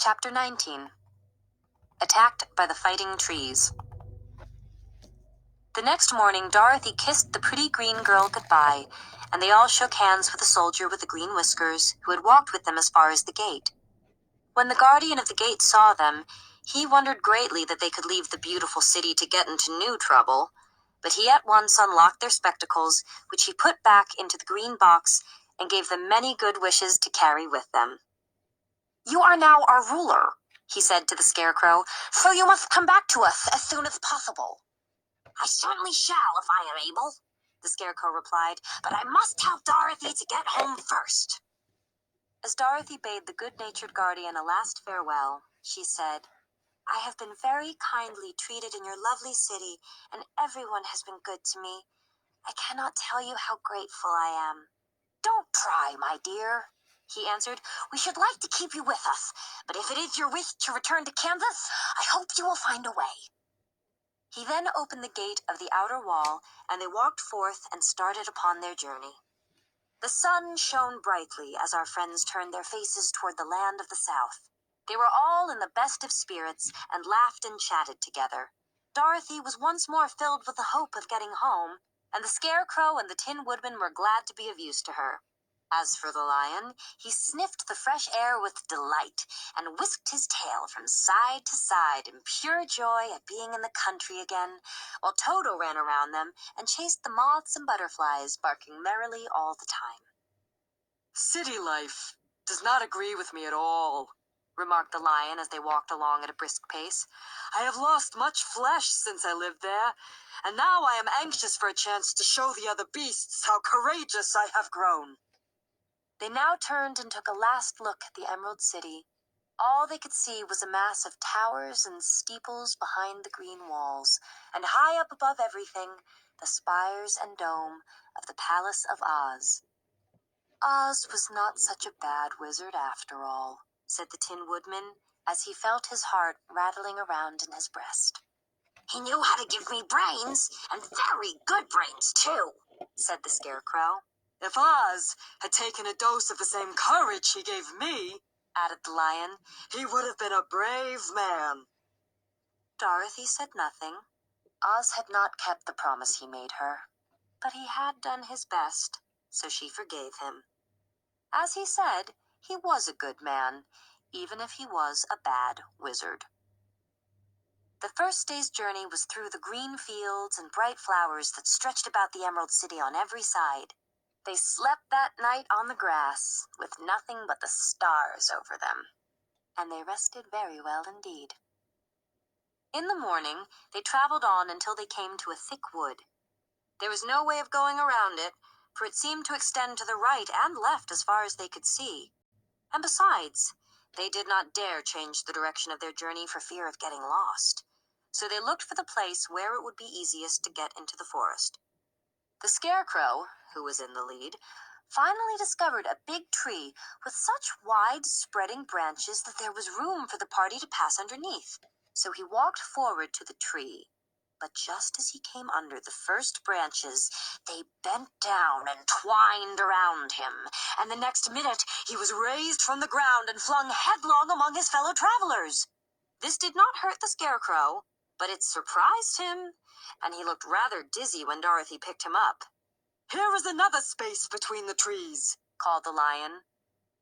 Chapter 19. Attacked by the Fighting Trees. The next morning, Dorothy kissed the pretty green girl goodbye, and they all shook hands with the soldier with the green whiskers, who had walked with them as far as the gate. When the guardian of the gate saw them, he wondered greatly that they could leave the beautiful city to get into new trouble, but he at once unlocked their spectacles, which he put back into the green box, and gave them many good wishes to carry with them. "You are now our ruler," he said to the Scarecrow, "so you must come back to us as soon as possible." "I certainly shall if I am able," the Scarecrow replied, "but I must tell Dorothy to get home first." As Dorothy bade the good-natured guardian a last farewell, she said, "I have been very kindly treated in your lovely city, and everyone has been good to me. I cannot tell you how grateful I am." "Don't try, my dear," he answered. "We should like to keep you with us, but if it is your wish to return to Kansas, I hope you will find a way." He then opened the gate of the outer wall, and they walked forth and started upon their journey. The sun shone brightly as our friends turned their faces toward the land of the South. They were all in the best of spirits and laughed and chatted together. Dorothy was once more filled with the hope of getting home, and the Scarecrow and the Tin Woodman were glad to be of use to her. As for the Lion, he sniffed the fresh air with delight and whisked his tail from side to side in pure joy at being in the country again, while Toto ran around them and chased the moths and butterflies, barking merrily all the time. "City life does not agree with me at all," remarked the Lion as they walked along at a brisk pace. "I have lost much flesh since I lived there, and now I am anxious for a chance to show the other beasts how courageous I have grown." They now turned and took a last look at the Emerald City. All they could see was a mass of towers and steeples behind the green walls, and high up above everything, the spires and dome of the Palace of Oz. "Oz was not such a bad wizard after all," said the Tin Woodman, as he felt his heart rattling around in his breast. "He knew how to give me brains, and very good brains, too," said the Scarecrow. "If Oz had taken a dose of the same courage he gave me," added the Lion, "he would have been a brave man." Dorothy said nothing. Oz had not kept the promise he made her, but he had done his best, so she forgave him. As he said, he was a good man, even if he was a bad wizard. The first day's journey was through the green fields and bright flowers that stretched about the Emerald City on every side. They slept that night on the grass, with nothing but the stars over them, and they rested very well indeed. In the morning, they traveled on until they came to a thick wood. There was no way of going around it, for it seemed to extend to the right and left as far as they could see. And besides, they did not dare change the direction of their journey for fear of getting lost. So they looked for the place where it would be easiest to get into the forest. The Scarecrow, who was in the lead, finally discovered a big tree with such wide spreading branches that there was room for the party to pass underneath. So he walked forward to the tree. But just as he came under the first branches, they bent down and twined around him, and the next minute he was raised from the ground and flung headlong among his fellow travelers. This did not hurt the Scarecrow, but it surprised him, and he looked rather dizzy when Dorothy picked him up. "Here is another space between the trees," called the Lion.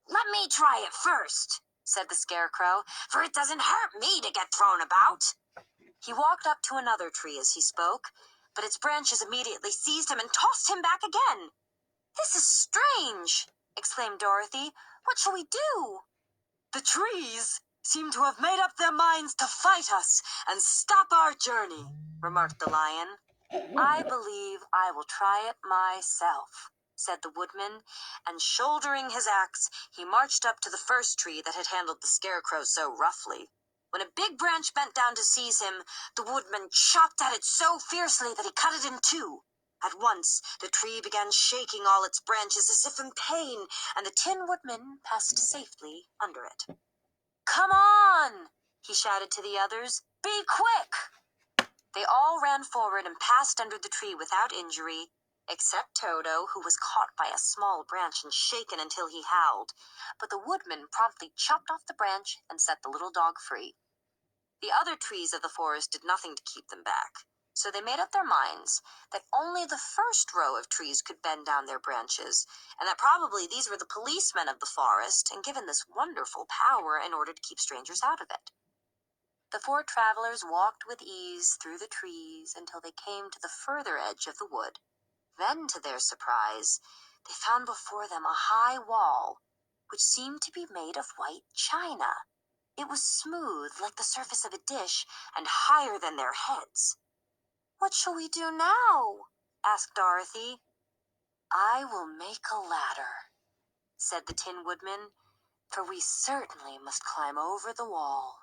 "Let me try it first," said the Scarecrow, "for it doesn't hurt me to get thrown about." He walked up to another tree as he spoke, but its branches immediately seized him and tossed him back again. "This is strange!" exclaimed Dorothy. "What shall we do?" "The trees seem to have made up their minds to fight us and stop our journey," remarked the Lion. "I believe I will try it myself," said the Woodman, and shouldering his axe, he marched up to the first tree that had handled the Scarecrow so roughly. When a big branch bent down to seize him, the Woodman chopped at it so fiercely that he cut it in two. At once, the tree began shaking all its branches as if in pain, and the Tin Woodman passed safely under it. "Come on!" he shouted to the others. "Be quick!" They all ran forward and passed under the tree without injury, except Toto, who was caught by a small branch and shaken until he howled. But the woodman promptly chopped off the branch and set the little dog free. The other trees of the forest did nothing to keep them back, so they made up their minds that only the first row of trees could bend down their branches, and that probably these were the policemen of the forest and given this wonderful power in order to keep strangers out of it. The four travelers walked with ease through the trees until they came to the further edge of the wood. Then, to their surprise, they found before them a high wall, which seemed to be made of white china. It was smooth like the surface of a dish and higher than their heads. "What shall we do now?" asked Dorothy. "I will make a ladder," said the Tin Woodman, "for we certainly must climb over the wall."